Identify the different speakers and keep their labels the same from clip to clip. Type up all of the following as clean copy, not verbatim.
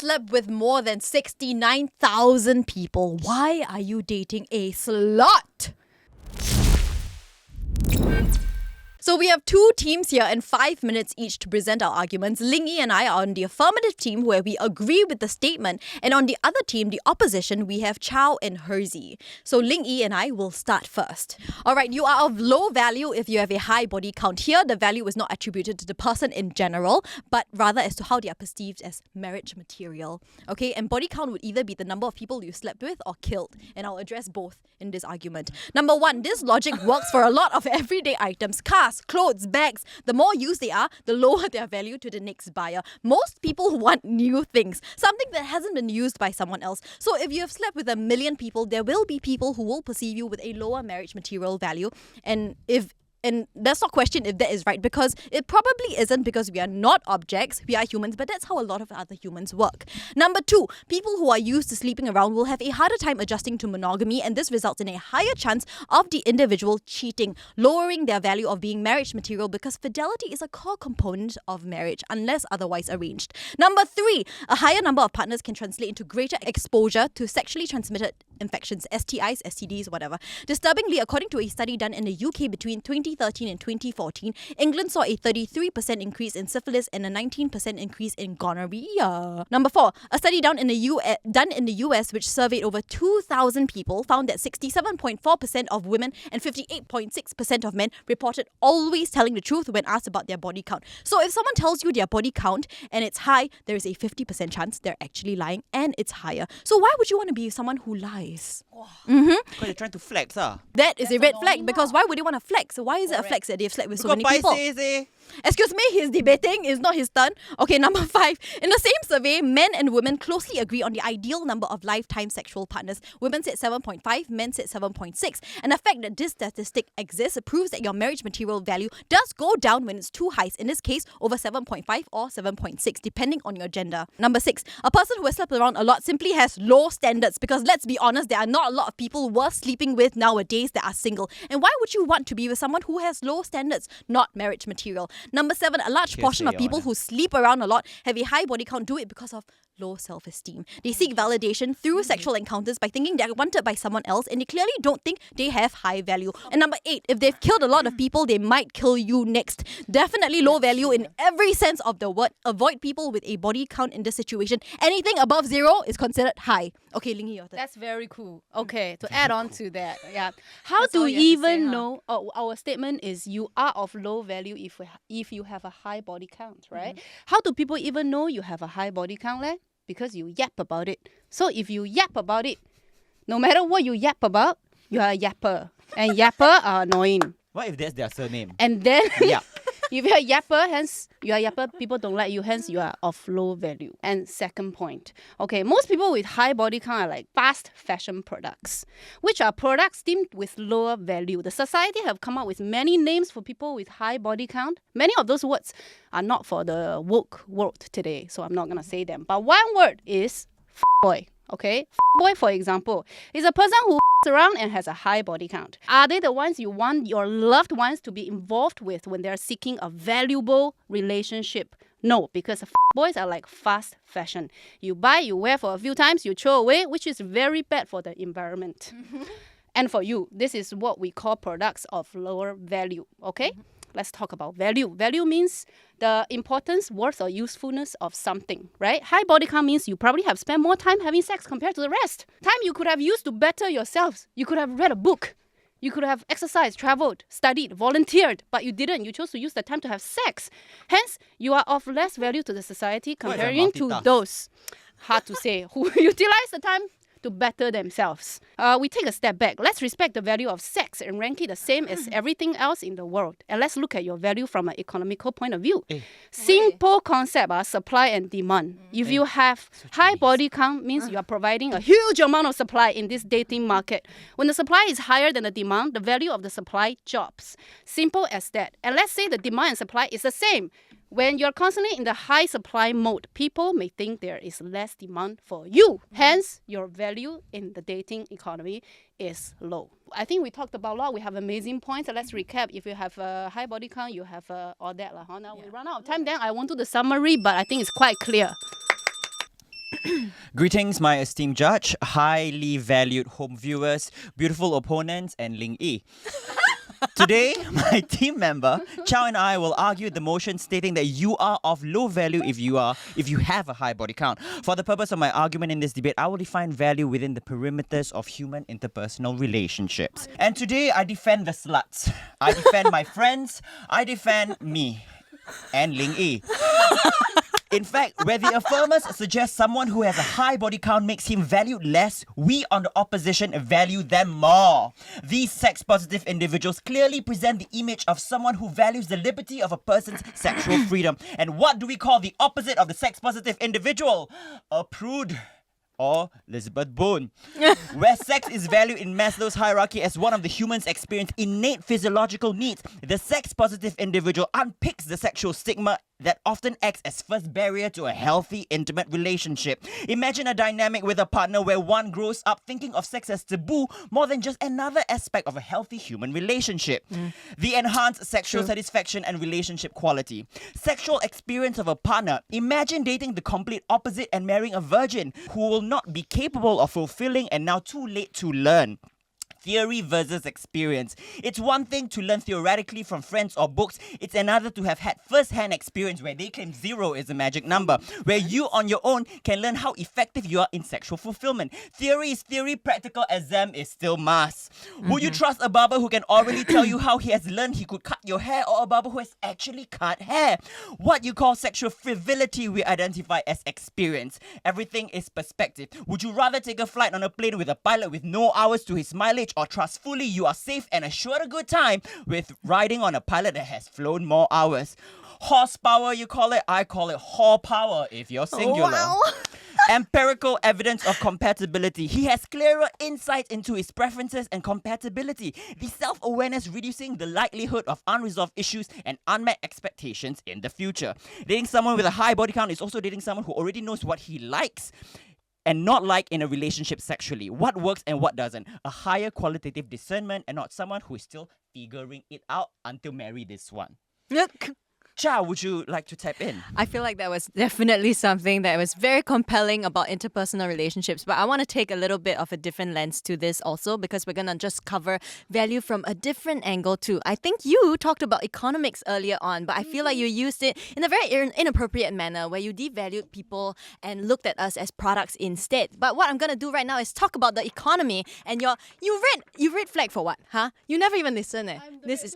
Speaker 1: slept with more than 69,000 people. Why are you dating a slut? So we have two teams here and 5 minutes each to present our arguments. Ling Yi and I are on the affirmative team where we agree with the statement. And on the other team, the opposition, we have Chow and Hersey. So Ling Yi and I will start first. Alright, you are of low value if you have a high body count. Here, the value is not attributed to the person in general, but rather as to how they are perceived as marriage material. Okay, and body count would either be the number of people you slept with or killed. And I'll address both in this argument. Number one, this logic works for a lot of everyday items. Cars, clothes, bags. The more used they are, the lower their value to the next buyer. Most people want new things, something that hasn't been used by someone else. So if you have slept with 1 million people, there will be people who will perceive you with a lower marriage material value. And let's not question if that is right, because it probably isn't, because we are not objects, we are humans, but that's how a lot of other humans work. Number two, people who are used to sleeping around will have a harder time adjusting to monogamy, and this results in a higher chance of the individual cheating, lowering their value of being marriage material, because fidelity is a core component of marriage, unless otherwise arranged. Number three, a higher number of partners can translate into greater exposure to sexually transmitted infections, STIs, STDs, whatever. Disturbingly, according to a study done in the UK between 2013 and 2014, England saw a 33% increase in syphilis and a 19% increase in gonorrhea. Number four, a study done in the US which surveyed over 2,000 people found that 67.4% of women and 58.6% of men reported always telling the truth when asked about their body count. So if someone tells you their body count and it's high, there is a 50% chance they're actually lying, and it's higher. So why would you want to be someone who lies?
Speaker 2: Because they're trying to flex.
Speaker 1: That is a red flag, because why would they want to flex? Why is it a flex that they've slept with so many people? Excuse me, he's debating. It's not his turn. Okay, number five. In the same survey, men and women closely agree on the ideal number of lifetime sexual partners. Women said 7.5, men said 7.6. And the fact that this statistic exists proves that your marriage material value does go down when it's too high. In this case, over 7.5 or 7.6, depending on your gender. Number six, a person who has slept around a lot simply has low standards, because let's be honest, there are not a lot of people worth sleeping with nowadays that are single. And why would you want to be with someone who has low standards, not marriage material? Number seven, a large portion of people who sleep around a lot have a high body count do it because of low self-esteem. They seek validation through sexual encounters by thinking they're wanted by someone else, and they clearly don't think they have high value. And number eight, if they've killed a lot of people, they might kill you next. Definitely low value in every sense of the word. Avoid people with a body count in this situation. Anything above 0 is considered high. Okay, Ling Yi, your turn.
Speaker 3: That's very cool. Okay, to add on to that, how do you even know? Our statement is you are of low value if you have a high body count, right? How do people even know you have a high body count, leh? Because you yap about it. So if you yap about it, no matter what you yap about, you are a yapper. And yapper are annoying.
Speaker 2: What if that's their surname?
Speaker 3: And then
Speaker 2: Yeah.
Speaker 3: if you're a yapper, hence you are a yapper, people don't like you, hence you are of low value. And second point, okay, most people with high body count are like fast fashion products, which are products deemed with lower value. The society have come up with many names for people with high body count. Many of those words are not for the woke world today, so I'm not going to say them. But one word is boy. Okay, boy, for example, is a person who around and has a high body count. Are they the ones you want your loved ones to be involved with when they're seeking a valuable relationship? No, because boys are like fast fashion. You buy, you wear for a few times, you throw away, which is very bad for the environment. And for you, this is what we call products of lower value. Okay? Let's talk about value. Value means the importance, worth, or usefulness of something, right? High body count means you probably have spent more time having sex compared to the rest. Time you could have used to better yourselves. You could have read a book. You could have exercised, traveled, studied, volunteered, but you didn't. You chose to use the time to have sex. Hence, you are of less value to the society comparing to those, hard to say, who utilize the time to better themselves. We take a step back. Let's respect the value of sex and rank it the same as everything else in the world. And let's look at your value from an economical point of view. Simple concept, supply and demand. If you have high body count, means you are providing a huge amount of supply in this dating market. When the supply is higher than the demand, the value of the supply drops. Simple as that. And let's say the demand and supply is the same. When you're constantly in the high supply mode, people may think there is less demand for you. Hence, your value in the dating economy is low. I think we talked about a lot. We have amazing points. So let's recap. If you have a high body count, you have all that. Now we run out of time. Then I won't do the summary, but I think it's quite clear.
Speaker 2: Greetings, my esteemed judge, highly valued home viewers, beautiful opponents, and Ling Yi. Today, my team member, Chow, and I will argue the motion stating that you are of low value if you have a high body count. For the purpose of my argument in this debate, I will define value within the perimeters of human interpersonal relationships. And today, I defend the sluts. I defend my friends. I defend me and Ling Yi. In fact, where the affirmers suggest someone who has a high body count makes him valued less, we on the opposition value them more. These sex-positive individuals clearly present the image of someone who values the liberty of a person's sexual freedom. And what do we call the opposite of the sex-positive individual? A prude. Or Elizabeth Boone. Where sex is valued in Maslow's hierarchy as one of the human's experienced innate physiological needs, the sex-positive individual unpicks the sexual stigma that often acts as first barrier to a healthy, intimate relationship. Imagine a dynamic with a partner where one grows up thinking of sex as taboo more than just another aspect of a healthy human relationship. The enhanced sexual satisfaction and relationship quality. Sexual experience of a partner. Imagine dating the complete opposite and marrying a virgin who will not be capable of fulfilling and now too late to learn. Theory versus experience. It's one thing to learn theoretically from friends or books. It's another to have had first-hand experience where they claim 0 is a magic number, where you on your own can learn how effective you are in sexual fulfillment. Theory is theory, practical exam is still mass. Would you trust a barber who can already tell you how he has learned he could cut your hair, or a barber who has actually cut hair? What you call sexual frivolity we identify as experience. Everything is perspective. Would you rather take a flight on a plane with a pilot with no hours to his mileage, or trust fully you are safe and assured a good time with riding on a pilot that has flown more hours? Horsepower, you call it. I call it horsepower if you're singular.
Speaker 1: Wow.
Speaker 2: Empirical evidence of compatibility. He has clearer insight into his preferences and compatibility. The self-awareness reducing the likelihood of unresolved issues and unmet expectations in the future. Dating someone with a high body count is also dating someone who already knows what he likes and not like in a relationship sexually. What works and what doesn't. A higher qualitative discernment and not someone who is still figuring it out until marry this one. Cha, would you like to tap in?
Speaker 4: I feel like that was definitely something that was very compelling about interpersonal relationships. But I want to take a little bit of a different lens to this also, because we're going to just cover value from a different angle too. I think you talked about economics earlier on, but I feel like you used it in a very inappropriate manner where you devalued people and looked at us as products instead. But what I'm going to do right now is talk about the economy, and you red flag for what? Huh? You never even listen.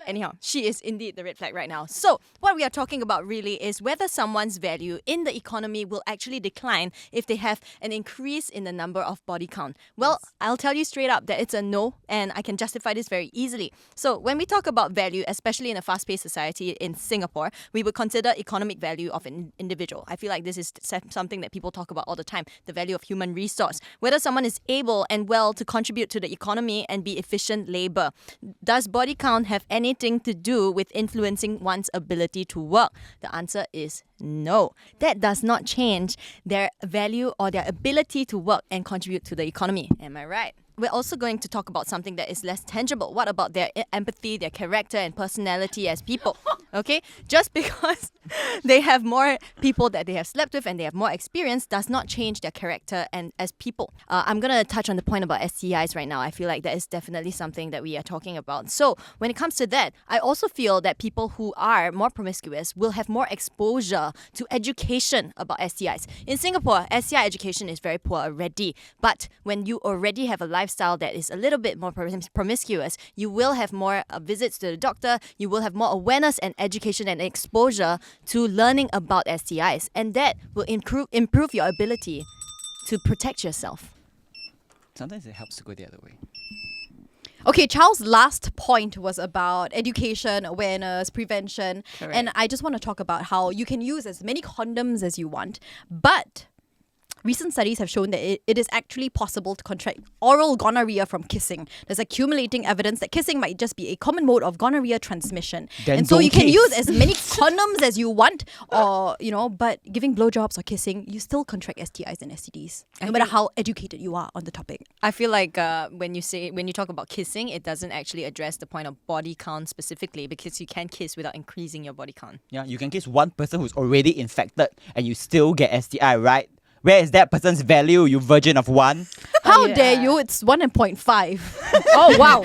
Speaker 4: Anyhow, she is indeed the red flag right now. So what we are talking about really is whether someone's value in the economy will actually decline if they have an increase in the number of body count. Well, yes. I'll tell you straight up that it's a no, and I can justify this very easily. So when we talk about value, especially in a fast-paced society in Singapore, we would consider economic value of an individual. I feel like this is something that people talk about all the time, the value of human resource. Whether someone is able and well to contribute to the economy and be efficient labor. Does body count have anything to do with influencing one's ability to work? The answer is no. That does not change their value or their ability to work and contribute to the economy. Am I right? We're also going to talk about something that is less tangible. What about their empathy, their character and personality as people? Okay? Just because they have more people that they have slept with and they have more experience does not change their character and as people. I'm going to touch on the point about STIs right now. I feel like that is definitely something that we are talking about. So when it comes to that, I also feel that people who are more promiscuous will have more exposure to education about STIs. In Singapore, STI education is very poor already. But when you already have a lifestyle that is a little bit more promiscuous, you will have more visits to the doctor, you will have more awareness and education and exposure to learning about STIs, and that will improve your ability to protect yourself.
Speaker 2: Sometimes it helps to go the other way.
Speaker 1: Okay, Charles' last point was about education, awareness, prevention.
Speaker 4: Correct.
Speaker 1: And I just want to talk about how you can use as many condoms as you want, but recent studies have shown that it is actually possible to contract oral gonorrhea from kissing. There's accumulating evidence that kissing might just be a common mode of gonorrhea transmission.
Speaker 2: Then
Speaker 1: and so
Speaker 2: don't
Speaker 1: you can
Speaker 2: kiss.
Speaker 1: use as many condoms as you want, or, but giving blowjobs or kissing, you still contract STIs and STDs, no matter how educated you are on the topic.
Speaker 4: I feel like when you talk about kissing, it doesn't actually address the point of body count specifically, because you can kiss without increasing your body count.
Speaker 2: Yeah, you can kiss one person who's already infected and you still get STI, right? Where is that person's value, you virgin of one?
Speaker 1: How
Speaker 3: Yeah.
Speaker 1: dare you? It's 1.5.
Speaker 3: Oh, wow.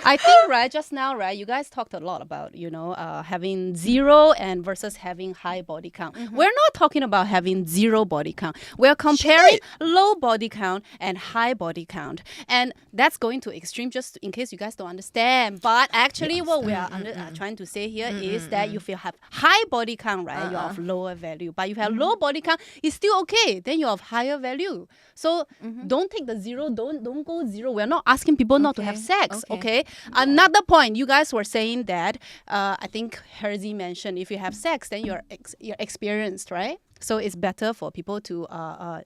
Speaker 3: I think, right, just now, right, you guys talked a lot about, having zero and versus having high body count. We're not talking about having zero body count. We're comparing low body count and high body count. And that's going to extreme, just in case you guys don't understand. But actually, what we are trying to say here is that if you have high body count, right, you're of lower value. But if you have low body count, it's still okay. Then you're of higher value. So don't take the zero, don't go zero. We're not asking people not to have sex, okay? Another point, you guys were saying that, I think Hersey mentioned, if you have sex, then you're experienced, right? So it's better for people to,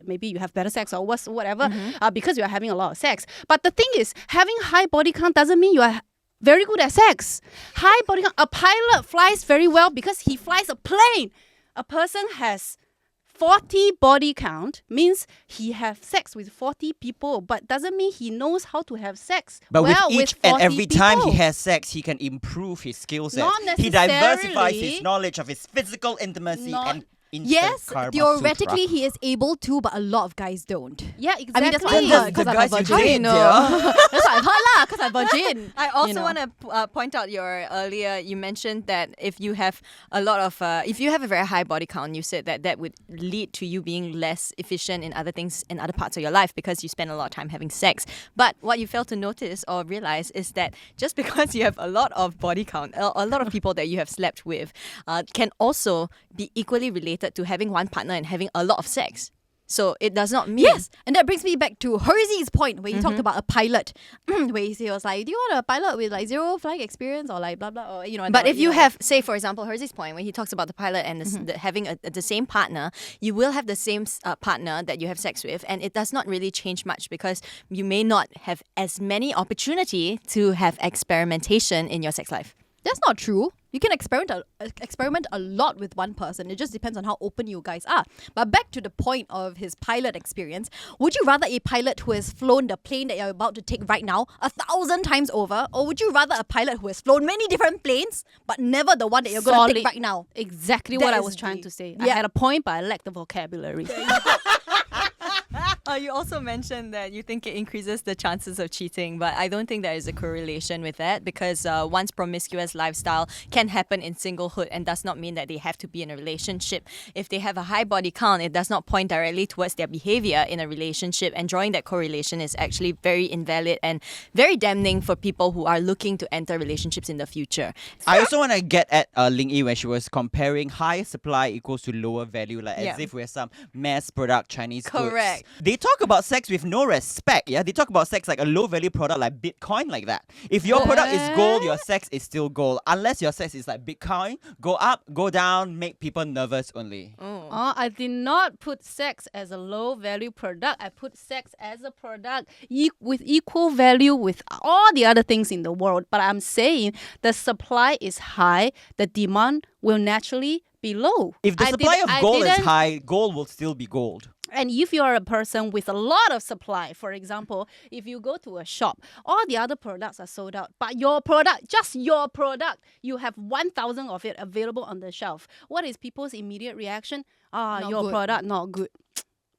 Speaker 3: maybe you have better sex or whatever, because you're having a lot of sex. But the thing is, having high body count doesn't mean you are very good at sex. High body count, a pilot flies very well because he flies a plane. A person has 40 body count means he have sex with 40 people, but doesn't mean he knows how to have sex.
Speaker 2: But
Speaker 3: well,
Speaker 2: with each
Speaker 3: with 40
Speaker 2: and every time he
Speaker 3: people.
Speaker 2: has sex, he can improve his skill set.
Speaker 3: Not
Speaker 2: He diversifies
Speaker 3: necessarily.
Speaker 2: his knowledge of his physical intimacy
Speaker 3: Not-
Speaker 2: and
Speaker 1: Yes,
Speaker 2: Karma
Speaker 1: theoretically
Speaker 2: Sutra.
Speaker 1: he is able to, but a lot of guys don't.
Speaker 3: Yeah,
Speaker 1: I
Speaker 3: exactly.
Speaker 1: mean, that's what
Speaker 2: Then
Speaker 1: I've
Speaker 2: the
Speaker 1: heard, because I'm a
Speaker 2: guys you
Speaker 1: virgin.
Speaker 2: date,
Speaker 4: know.
Speaker 2: yeah.
Speaker 1: That's what I've heard lah, because I'm virgin.
Speaker 4: I also
Speaker 1: know.
Speaker 4: want to point out you mentioned that if you have a lot of, if you have a very high body count, you said that would lead to you being less efficient in other things, in other parts of your life because you spend a lot of time having sex. But what you fail to notice or realize is that just because you have a lot of body count, a lot of people that you have slept with, can also be equally related to having one partner and having a lot of sex. So it does not mean...
Speaker 1: Yes, and that brings me back to Hersey's point where he talked about a pilot, where he was like, do you want a pilot with like zero flying experience or like blah blah, or
Speaker 4: But if you have, say for example, Hersey's point when he talks about the pilot and having the same partner, you will have the same partner that you have sex with, and it does not really change much because you may not have as many opportunity to have experimentation in your sex life.
Speaker 1: That's not true. You can experiment a lot with one person. It just depends on how open you guys are. But back to the point of his pilot experience, would you rather a pilot who has flown the plane that you're about to take right now 1,000 times over, or would you rather a pilot who has flown many different planes but never the one that you're going to take right now?
Speaker 3: Exactly
Speaker 1: That
Speaker 3: what I
Speaker 1: is
Speaker 3: was trying
Speaker 1: the-
Speaker 3: to say.
Speaker 1: Yeah.
Speaker 3: I had a point, but I lacked the vocabulary.
Speaker 4: You also mentioned that you think it increases the chances of cheating, but I don't think there is a correlation with that because one's promiscuous lifestyle can happen in singlehood and does not mean that they have to be in a relationship. If they have a high body count, it does not point directly towards their behavior in a relationship, and drawing that correlation is actually very invalid and very damning for people who are looking to enter relationships in the future.
Speaker 2: I also want to get at Ling Yi when she was comparing high supply equals to lower value, like as if we're some mass product Chinese
Speaker 4: Correct.
Speaker 2: goods. They talk about sex with no respect, yeah? They talk about sex like a low value product like Bitcoin, like that. If your product is gold, your sex is still gold. Unless your sex is like Bitcoin, go up, go down, make people nervous only.
Speaker 3: Oh, I did not put sex as a low value product. I put sex as a product with equal value with all the other things in the world. But I'm saying the supply is high, the demand will naturally be low.
Speaker 2: If the supply of gold is high, gold will still be gold.
Speaker 3: And if you are a person with a lot of supply, for example, if you go to a shop, all the other products are sold out, but your product, just your product, you have 1,000 of it available on the shelf. What is people's immediate reaction?
Speaker 1: Not
Speaker 3: Your
Speaker 1: good.
Speaker 3: product not good.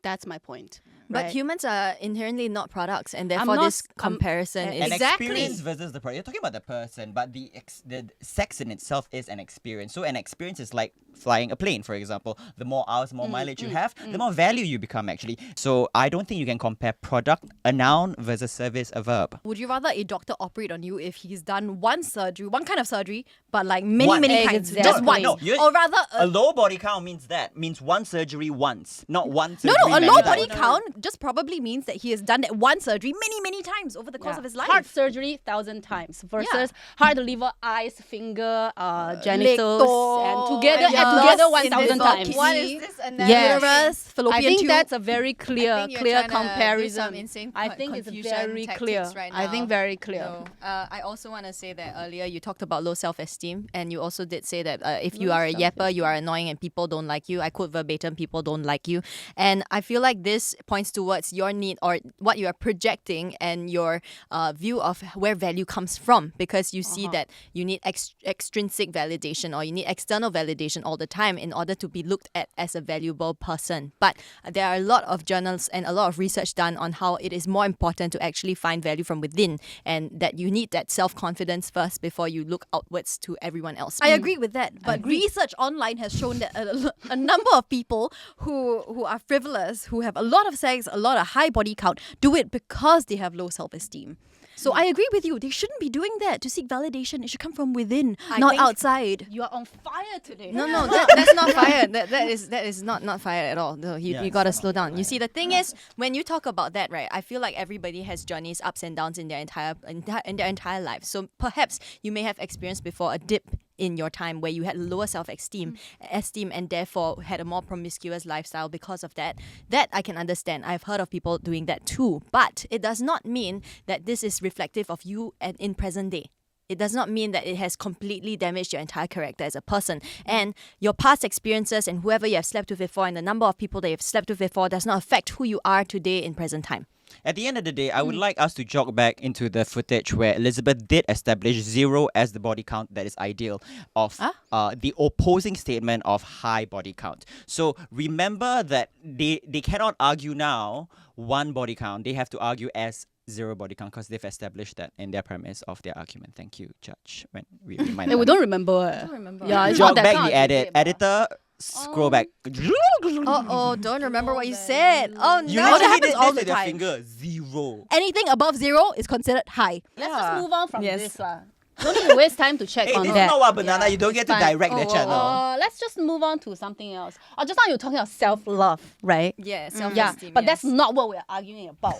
Speaker 3: That's my point.
Speaker 4: But
Speaker 3: right?
Speaker 4: humans are inherently not products, and therefore
Speaker 3: not-
Speaker 4: this comparison
Speaker 3: I'm-
Speaker 2: An
Speaker 4: is...
Speaker 3: Exactly.
Speaker 2: experience versus the product. You're talking about the person, but the sex in itself is an experience. So an experience is like flying a plane, for example. The more hours, more mileage you have, the more value you become, actually. So I don't think you can compare product, a noun, versus service, a verb.
Speaker 1: Would you rather a doctor operate on you if he's done one kind of surgery, but like many
Speaker 2: One.
Speaker 1: times,
Speaker 3: Exactly.
Speaker 1: just
Speaker 3: No,
Speaker 1: once,
Speaker 2: no, you-
Speaker 1: or rather
Speaker 2: A low body count means that. Means one surgery once, not one
Speaker 1: no,
Speaker 2: surgery
Speaker 1: a
Speaker 2: many
Speaker 1: low
Speaker 2: times.
Speaker 1: body count just probably means that he has done that one surgery many times over the course of his life.
Speaker 3: Heart surgery 1,000 times versus heart, liver, eyes, finger, genitals,
Speaker 1: toe,
Speaker 3: and together
Speaker 1: yes,
Speaker 3: 1,000
Speaker 1: in
Speaker 3: times.
Speaker 1: this
Speaker 4: What is this
Speaker 3: Yes.
Speaker 1: Uterus, fallopian
Speaker 3: I think
Speaker 1: tube.
Speaker 3: that's a very clear
Speaker 4: I think you're
Speaker 3: clear
Speaker 4: trying to do
Speaker 3: comparison.
Speaker 4: some insane
Speaker 3: I think it's
Speaker 4: confusion
Speaker 3: very
Speaker 4: tactics
Speaker 3: clear.
Speaker 4: right
Speaker 3: I think
Speaker 4: now.
Speaker 3: very clear.
Speaker 4: No. I also want to say that earlier you talked about low self-esteem, and you also did say that if you
Speaker 3: Low
Speaker 4: are a yapper, you are annoying and people don't like you. I quote verbatim, people don't like you. And I feel like this points towards your need or what you are projecting and your view of where value comes from, because you see that you need extrinsic validation or you need external validation all the time in order to be looked at as a valuable person. But there are a lot of journals and a lot of research done on how it is more important to actually find value from within, and that you need that self-confidence first before you look outwards to everyone else.
Speaker 1: I agree with that, but research online has shown that a number of people who are frivolous, who have a lot of sex, a lot of high body count, do it because they have low self-esteem. So I agree with you. They shouldn't be doing that to seek validation. It should come from within, not
Speaker 3: think-
Speaker 1: outside.
Speaker 3: You are on fire today.
Speaker 4: No, that's not fire. That is not fire at all. No, you
Speaker 2: it's
Speaker 4: gotta
Speaker 2: not
Speaker 4: slow down.
Speaker 2: fire.
Speaker 4: You see, the thing is, when you talk about that, right? I feel like everybody has journeys, ups and downs in their entire life. So perhaps you may have experienced before a dip in your time where you had lower self-esteem, and therefore had a more promiscuous lifestyle because of that. That I can understand. I've heard of people doing that too. But it does not mean that this is reflective of you and in present day. It does not mean that it has completely damaged your entire character as a person. And your past experiences and whoever you have slept with before and the number of people that you've slept with before does not affect who you are today in present time.
Speaker 2: At the end of the day, I would like us to jog back into the footage where Elizabeth did establish 0 as the body count that is ideal of the opposing statement of high body count. So remember that they cannot argue now 1 body count. They have to argue as 0 body count because they've established that in their premise of their argument. Thank you, Judge. When we remind
Speaker 3: Hey, we
Speaker 2: them.
Speaker 3: don't remember.
Speaker 1: don't remember.
Speaker 3: Yeah, it's not
Speaker 2: Jog
Speaker 3: that
Speaker 2: back
Speaker 3: kind
Speaker 2: the
Speaker 3: of
Speaker 2: edit.
Speaker 3: debate, but-
Speaker 2: Editor, scroll back.
Speaker 4: Oh, don't remember what you said. Oh,
Speaker 2: You
Speaker 4: no.
Speaker 1: that
Speaker 2: literally
Speaker 1: happens
Speaker 2: did
Speaker 1: all
Speaker 2: this
Speaker 1: the
Speaker 2: with your
Speaker 1: time.
Speaker 2: finger. 0.
Speaker 1: Anything above 0 is considered high.
Speaker 3: Let's just move on from
Speaker 4: Yes.
Speaker 3: this lah. Don't need to waste time to check
Speaker 2: Hey,
Speaker 3: on
Speaker 2: this
Speaker 3: that.
Speaker 2: is not what banana. You don't
Speaker 3: it's
Speaker 2: get to
Speaker 3: fine.
Speaker 2: direct the channel.
Speaker 3: Let's just move on to something else. Just now you're talking about self-love, right?
Speaker 4: Yeah,
Speaker 3: Yeah,
Speaker 4: self-esteem.
Speaker 3: but that's
Speaker 4: yes.
Speaker 3: not what we're arguing about.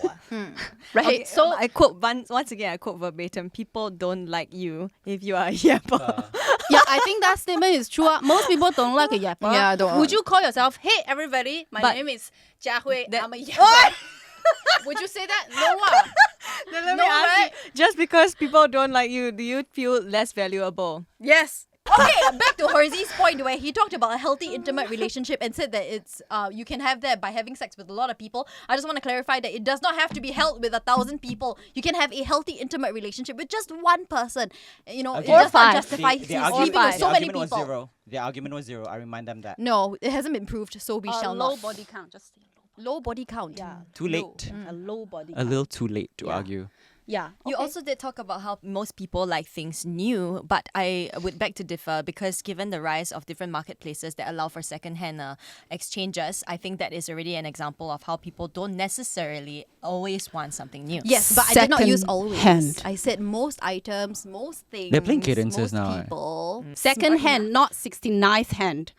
Speaker 3: Right?
Speaker 4: Okay,
Speaker 3: So
Speaker 4: I quote once again. I quote verbatim. People don't like you if you are a yapper.
Speaker 3: yeah, I think that statement is true. Most people don't like a yapper.
Speaker 1: Yeah, don't.
Speaker 3: Would you call yourself, hey everybody, my
Speaker 4: But-
Speaker 3: name is Jia Hui,
Speaker 4: That-
Speaker 3: I'm a yapper. Would you say that? No.
Speaker 4: Then let
Speaker 3: No,
Speaker 4: me ask
Speaker 3: right?
Speaker 4: you, just because people don't like you, do you feel less valuable?
Speaker 3: Yes.
Speaker 1: Okay, back to Herzy's point where he talked about a healthy, intimate relationship and said that it's you can have that by having sex with a lot of people. I just want to clarify that it does not have to be held with 1,000 people. You can have a healthy, intimate relationship with just one person. You know,
Speaker 2: Okay.
Speaker 1: it does
Speaker 3: Or
Speaker 1: not
Speaker 3: five.
Speaker 1: justify
Speaker 2: The
Speaker 1: sleeping
Speaker 2: argument,
Speaker 1: with so
Speaker 2: the
Speaker 1: many
Speaker 2: argument
Speaker 1: people.
Speaker 2: was 0. The argument was 0. I remind them that.
Speaker 1: No, it hasn't been proved, so we shall
Speaker 3: low
Speaker 1: not.
Speaker 3: body count. Just say
Speaker 1: Low body count.
Speaker 3: Yeah.
Speaker 2: Too late.
Speaker 3: a low body
Speaker 2: A
Speaker 3: count.
Speaker 2: little too late to
Speaker 3: Yeah.
Speaker 2: argue.
Speaker 3: Yeah.
Speaker 4: You
Speaker 3: okay.
Speaker 4: also did talk about how most people like things new, but I would beg to differ because given the rise of different marketplaces that allow for second-hand exchanges, I think that is already an example of how people don't necessarily always want something new.
Speaker 1: Yes, but I did not use
Speaker 3: Second
Speaker 1: always.
Speaker 3: hand.
Speaker 1: I said most items, most things.
Speaker 2: They're playing cadences
Speaker 1: most
Speaker 2: now, eh?
Speaker 1: people.
Speaker 3: Second hand, not 69th hand.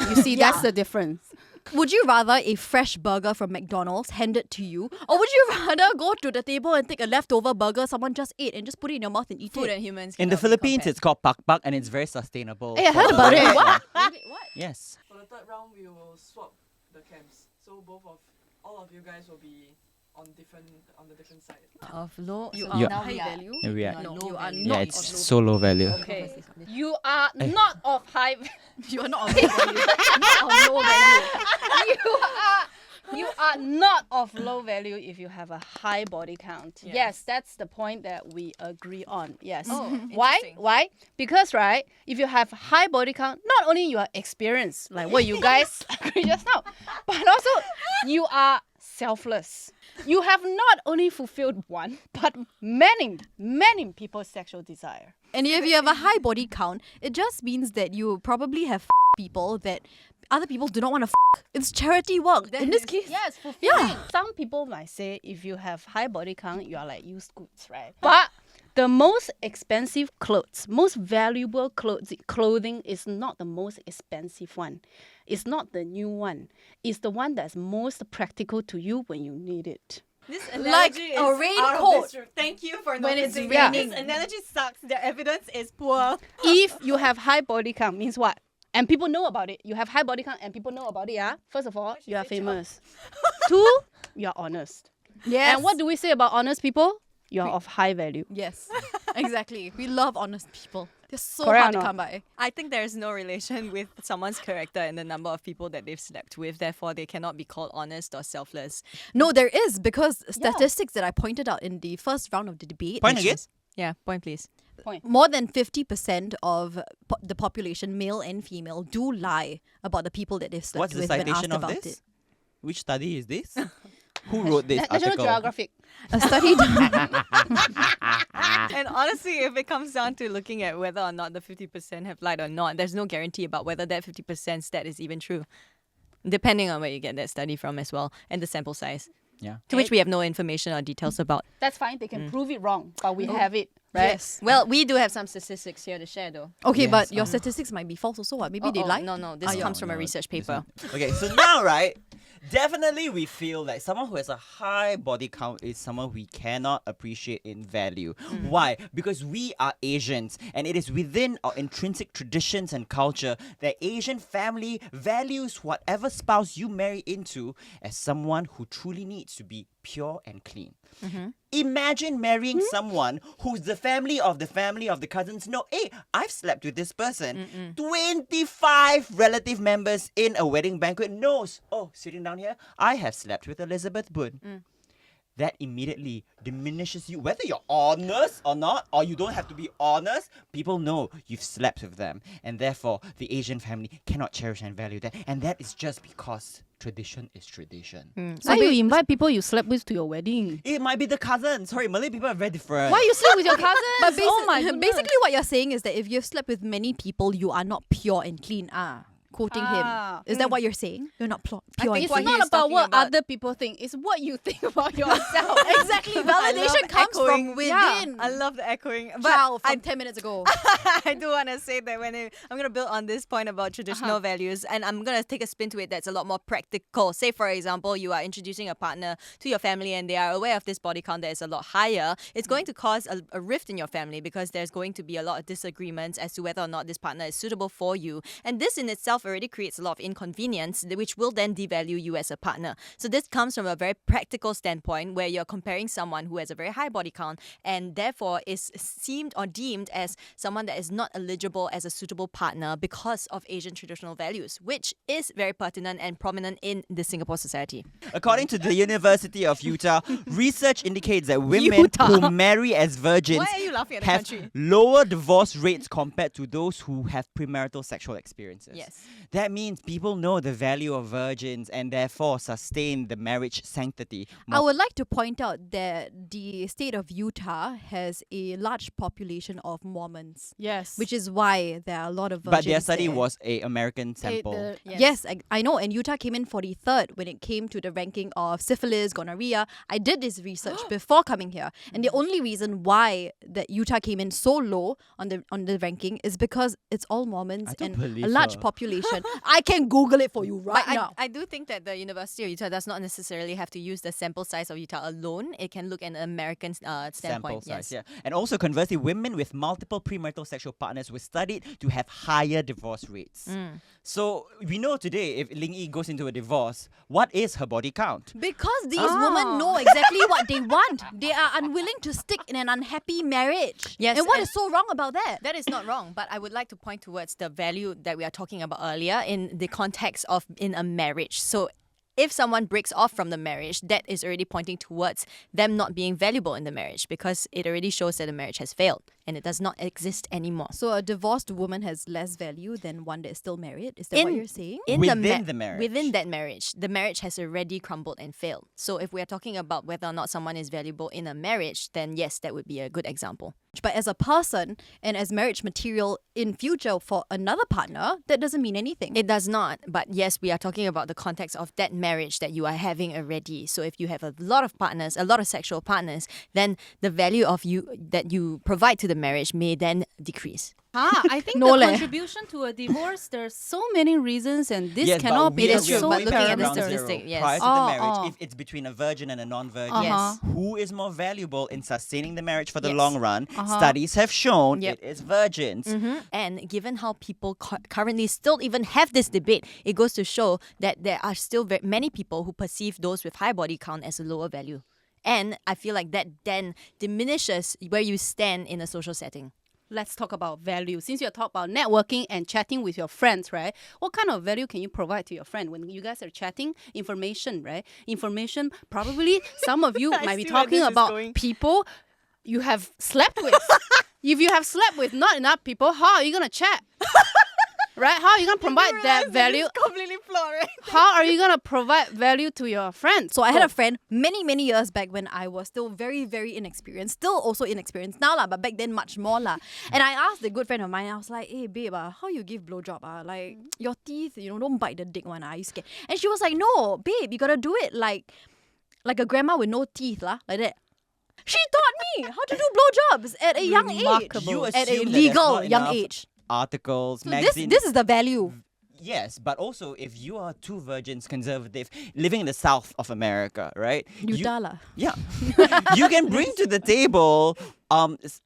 Speaker 3: You see, that's the difference.
Speaker 1: Would you rather a fresh burger from McDonald's handed to you, or would you rather go to the table and take a leftover burger someone just ate and just put it in your mouth and eat
Speaker 4: Food
Speaker 1: it?
Speaker 4: and humans.
Speaker 2: In the
Speaker 4: cannot be
Speaker 2: Philippines,
Speaker 4: compared.
Speaker 2: it's called pak pak and it's very sustainable.
Speaker 3: Hey, I
Speaker 2: for
Speaker 3: heard
Speaker 2: the
Speaker 3: about it.
Speaker 2: long
Speaker 3: What?
Speaker 2: run. Yes.
Speaker 5: For the third round, we will swap the camps. So all of you guys will be on the different side.
Speaker 4: Of low.
Speaker 1: You
Speaker 4: so
Speaker 1: are
Speaker 2: You-
Speaker 4: now
Speaker 1: high
Speaker 4: we are-
Speaker 1: value.
Speaker 2: Yeah, we are.
Speaker 1: No,
Speaker 4: low
Speaker 1: you are
Speaker 4: value.
Speaker 1: not.
Speaker 2: Yeah,
Speaker 1: of
Speaker 2: it's
Speaker 1: low
Speaker 2: so low value.
Speaker 3: Okay. You are not of high.
Speaker 1: You are not of low value. Not of low value.
Speaker 3: You are not of low value if you have a high body count.
Speaker 4: Yes.
Speaker 3: Yes, that's the point that we agree on. Yes.
Speaker 4: Oh,
Speaker 3: Why?
Speaker 4: interesting.
Speaker 3: Why? Because right, if you have high body count, not only you are experienced, like what you guys agree just now, but also you are selfless. You have not only fulfilled one, but many people's sexual desire.
Speaker 1: And if you have a high body count, it just means that you probably have people that other people do not want to. It's charity work. In this case,
Speaker 3: Yes, fulfilling.
Speaker 1: Yeah.
Speaker 3: Some people might say if you have high body count, you are like used goods, right? But the most expensive clothes, most valuable clothing is not the most expensive one. It's not the new one. It's the one that's most practical to you when you need it.
Speaker 4: This
Speaker 1: Like
Speaker 4: analogy
Speaker 1: a
Speaker 4: is
Speaker 1: raincoat.
Speaker 4: out of this room. Thank you for
Speaker 1: When it's
Speaker 4: noticing.
Speaker 3: raining.
Speaker 4: This analogy sucks. The evidence is poor.
Speaker 3: If you have high body count, means what? And people know about it. You have high body count and people know about it, yeah? First of all, you are famous. 2, you are honest.
Speaker 1: Yes.
Speaker 3: And what do we say about honest people? You are of high value.
Speaker 1: Yes, exactly. We love honest people. They're so
Speaker 3: Correct
Speaker 1: hard
Speaker 3: or
Speaker 1: to
Speaker 3: not?
Speaker 1: come by.
Speaker 4: I think there is no relation with someone's character and the number of people that they've slept with. Therefore, they cannot be called honest or selfless.
Speaker 1: No, there is, because statistics that I pointed out in the first round of the debate.
Speaker 2: Point
Speaker 1: which
Speaker 2: again?
Speaker 1: is
Speaker 4: Yeah, point please.
Speaker 1: More than 50% of the population, male and female, do lie about the people that they've slept
Speaker 2: What's the
Speaker 1: with when asked
Speaker 2: citation of
Speaker 1: about
Speaker 2: this?
Speaker 1: it.
Speaker 2: Which study is this? Who wrote this
Speaker 3: National
Speaker 2: article?
Speaker 3: Geographic.
Speaker 1: A study done.
Speaker 4: And honestly, if it comes down to looking at whether or not the 50% have lied or not, there's no guarantee about whether that 50% stat is even true. Depending on where you get that study from as well and the sample size,
Speaker 2: Yeah.
Speaker 4: to which we have no information or details about.
Speaker 3: That's fine. They can prove it wrong, but we have it, right?
Speaker 1: Yes.
Speaker 4: Well, we do have some statistics here to share though.
Speaker 1: Okay,
Speaker 2: Yes,
Speaker 1: but your statistics might be false also. What? Maybe they lie.
Speaker 4: No, this
Speaker 1: yeah.
Speaker 4: comes from a
Speaker 2: No,
Speaker 4: research
Speaker 2: this
Speaker 4: paper.
Speaker 2: one- Okay, so now, right, definitely we feel like someone who has a high body count is someone we cannot appreciate in value. Why? Because we are Asians, and it is within our intrinsic traditions and culture that Asian family values whatever spouse you marry into as someone who truly needs to be pure and clean. Imagine marrying someone who's the family of the cousins know, hey, I've slept with this person. 25 relative members in a wedding banquet knows, oh, sitting down here, I have slept with Elizabeth Boone. That immediately diminishes you. Whether you're honest or not, or you don't have to be honest, people know you've slept with them. And therefore, the Asian family cannot cherish and value that. And that is just because tradition is tradition.
Speaker 3: Why you invite people you slept with to your wedding?
Speaker 2: It might be the cousin. Sorry, Malay people are very different.
Speaker 3: Why you sleep with your cousins?
Speaker 1: But
Speaker 3: oh my goodness.
Speaker 1: basically, what you're saying is that if you've slept with many people, you are not pure and clean. Quoting
Speaker 3: Ah.
Speaker 1: him. Is that what you're saying? You're not pure
Speaker 4: think
Speaker 1: and
Speaker 3: It's
Speaker 4: what
Speaker 1: clean.
Speaker 4: he
Speaker 3: not
Speaker 4: is
Speaker 3: about
Speaker 4: talking
Speaker 3: what
Speaker 4: about-
Speaker 3: other people think. It's what you think about yourself.
Speaker 1: Exactly. Validation comes from within.
Speaker 4: I love the echoing. But
Speaker 1: Wow,
Speaker 4: I
Speaker 1: from 10 minutes ago.
Speaker 4: I do want to say that I'm going to build on this point about traditional values, and I'm going to take a spin to it that's a lot more practical. Say, for example, you are introducing a partner to your family and they are aware of this body count that is a lot higher. It's going to cause a rift in your family because there's going to be a lot of disagreements as to whether or not this partner is suitable for you. And this in itself already creates a lot of inconvenience, which will then devalue you as a partner. So this comes from a very practical standpoint where you're comparing someone who has a very high body count and therefore is seemed or deemed as someone that is not eligible as a suitable partner because of Asian traditional values, which is very pertinent and prominent in the Singapore society.
Speaker 2: According to the University of Utah, research indicates that women who marry as virgins
Speaker 4: Why are you laughing at the
Speaker 2: have
Speaker 4: country?
Speaker 2: lower divorce rates compared to those who have premarital sexual experiences.
Speaker 4: Yes.
Speaker 2: That means people know the value of virgins and therefore sustain the marriage sanctity.
Speaker 1: I would like to point out that the state of Utah has a large population of Mormons,
Speaker 3: Yes.
Speaker 1: which is why there are a lot of virgins
Speaker 2: But their study
Speaker 1: there.
Speaker 2: was a American sample.
Speaker 1: Yes, I know. And Utah came in 43rd when it came to the ranking of syphilis, gonorrhea. I did this research before coming here. And the only reason why that Utah came in so low on the ranking is because it's all Mormons
Speaker 2: I don't
Speaker 1: and
Speaker 2: believe
Speaker 1: a large
Speaker 2: her.
Speaker 1: population. I can Google it for you right
Speaker 4: But
Speaker 1: now.
Speaker 4: I do think that the University of Utah does not necessarily have to use the sample size of Utah alone. It can look at an American
Speaker 2: Sample
Speaker 4: standpoint.
Speaker 2: size,
Speaker 4: Yes.
Speaker 2: yeah. And also conversely, women with multiple premarital sexual partners were studied to have higher divorce rates. So we know today if Ling Yi goes into a divorce, what is her body count?
Speaker 1: Because these women know exactly what they want. They are unwilling to stick in an unhappy marriage.
Speaker 4: Yes,
Speaker 1: And what
Speaker 4: and-
Speaker 1: is so wrong about that?
Speaker 4: That is not wrong, but I would like to point towards the value that we are talking about earlier in the context of in a marriage. So if someone breaks off from the marriage, that is already pointing towards them not being valuable in the marriage because it already shows that the marriage has failed and it does not exist anymore.
Speaker 1: So a divorced woman has less value than one that is still married? Is that what you're saying?
Speaker 2: Within the marriage.
Speaker 4: Within that marriage, the marriage has already crumbled and failed. So if we are talking about whether or not someone is valuable in a marriage, then yes, that would be a good example.
Speaker 1: But as a person and as marriage material in future for another partner, that doesn't mean anything.
Speaker 4: It does not, but yes, we are talking about the context of that marriage that you are having already. So if you have a lot of partners, a lot of sexual partners, then the value of you that you provide to the marriage may then decrease.
Speaker 3: I think
Speaker 1: No
Speaker 3: the
Speaker 1: leh.
Speaker 3: contribution to a divorce, there's so many reasons, and this
Speaker 2: Yes,
Speaker 3: cannot
Speaker 2: but
Speaker 3: be
Speaker 2: we are-
Speaker 4: It is true,
Speaker 3: so
Speaker 4: but looking at the
Speaker 2: ground
Speaker 3: paramount.
Speaker 2: zero.
Speaker 4: statistic, yes.
Speaker 2: Prior to
Speaker 3: Oh,
Speaker 2: the marriage,
Speaker 3: oh.
Speaker 2: if it's between a virgin and a non-virgin,
Speaker 3: Uh-huh.
Speaker 2: who is more valuable in sustaining the marriage for the
Speaker 4: Yes.
Speaker 2: long run?
Speaker 3: Uh-huh.
Speaker 2: Studies have shown
Speaker 4: Yep.
Speaker 2: it is virgins.
Speaker 4: And given how people currently still even have this debate, it goes to show that there are still many people who perceive those with high body count as a lower value. And I feel like that then diminishes where you stand in a social setting.
Speaker 3: Let's talk about value. Since you're talking about networking and chatting with your friends, right? What kind of value can you provide to your friend when you guys are chatting? Information, right? Information, probably some of you might be
Speaker 4: see where
Speaker 3: talking
Speaker 4: this is
Speaker 3: about
Speaker 4: going.
Speaker 3: people you have slept with. If you have slept with not enough people, how are you going to chat? Right? How are you going to provide that value?
Speaker 4: Completely flawed, right?
Speaker 3: How are you going to provide value to your friends?
Speaker 1: So I had a friend many years back when I was still very inexperienced, still also inexperienced now lah, but back then much more lah. And I asked a good friend of mine, I was like, hey babe, how you give blowjob? Like your teeth, don't bite the dick one. Are you scared? And she was like, no, babe, you gotta do it like a grandma with no teeth lah, like that. She taught me how to do blowjobs at a young age.
Speaker 3: Remarkable.
Speaker 2: You
Speaker 1: At a
Speaker 2: assume that there's
Speaker 1: legal
Speaker 2: not
Speaker 1: young
Speaker 2: enough
Speaker 1: age.
Speaker 2: Articles,
Speaker 1: So
Speaker 2: magazines.
Speaker 1: this is the value.
Speaker 2: Yes, but also if you are two virgins, conservative, living in the south of America, right?
Speaker 1: Utah lah.
Speaker 2: Yeah. You can bring to the table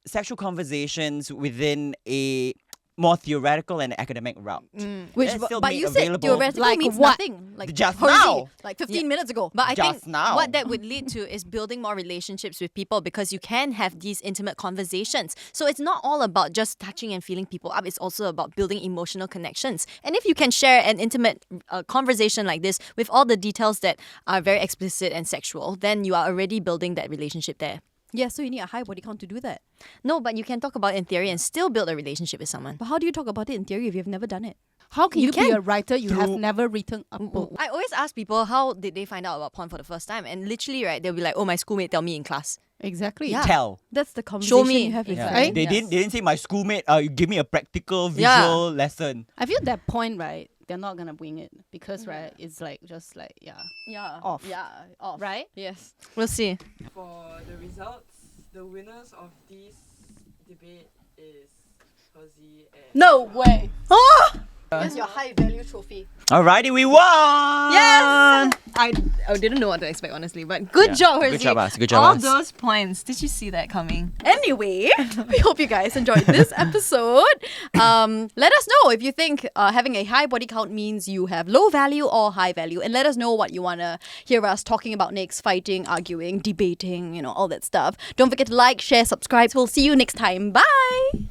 Speaker 2: sexual conversations within a more theoretical and academic route.
Speaker 1: Which,
Speaker 2: That's still
Speaker 1: but
Speaker 2: made
Speaker 1: you said
Speaker 2: available.
Speaker 1: theoretically
Speaker 3: Like
Speaker 1: means
Speaker 3: what?
Speaker 1: nothing. Like
Speaker 2: Just
Speaker 1: Percy,
Speaker 2: now.
Speaker 1: like 15 minutes ago.
Speaker 4: But I
Speaker 2: Just
Speaker 4: think
Speaker 2: now.
Speaker 4: what that would lead to is building more relationships with people because you can have these intimate conversations. So it's not all about just touching and feeling people up. It's also about building emotional connections. And if you can share an intimate conversation like this with all the details that are very explicit and sexual, then you are already building that relationship there.
Speaker 1: Yeah, so you need a high body count to do that.
Speaker 4: No, but you can talk about it in theory and still build a relationship with someone.
Speaker 1: But how do you talk about it in theory if you've never done it?
Speaker 3: How can you be
Speaker 4: can.
Speaker 3: a writer? You have
Speaker 2: Through-
Speaker 3: never written a book.
Speaker 4: I always ask people how did they find out about porn for the first time, and literally, right, they'll be like, "Oh, my schoolmate tell me in class."
Speaker 3: Exactly.
Speaker 4: Yeah.
Speaker 2: Tell.
Speaker 1: That's the conversation
Speaker 4: me.
Speaker 1: you have with
Speaker 2: Yeah.
Speaker 1: them.
Speaker 3: Right?
Speaker 2: They
Speaker 3: Yes.
Speaker 2: didn't say my schoolmate. Give me a practical
Speaker 4: Yeah.
Speaker 2: visual lesson.
Speaker 3: I feel that point, right? They're not gonna bring it because, right? It's like just like
Speaker 1: Yeah.
Speaker 3: Off.
Speaker 1: Yeah. Off.
Speaker 3: right?
Speaker 1: Yes.
Speaker 4: We'll see.
Speaker 5: For the results, the winners of this debate is Percy and
Speaker 3: No way.
Speaker 1: Here's your high value trophy.
Speaker 2: Alrighty, we won!
Speaker 4: Yes! I didn't know what to expect, honestly, but good
Speaker 2: Yeah.
Speaker 4: job,
Speaker 2: Good
Speaker 4: Hersey.
Speaker 2: job, us. Good job,
Speaker 4: All
Speaker 2: us.
Speaker 4: those points. Did you see that coming?
Speaker 1: Anyway, we hope you guys enjoyed this episode. Let us know if you think having a high body count means you have low value or high value. And let us know what you want to hear us talking about next. Fighting, arguing, debating, all that stuff. Don't forget to like, share, subscribe. We'll see you next time. Bye!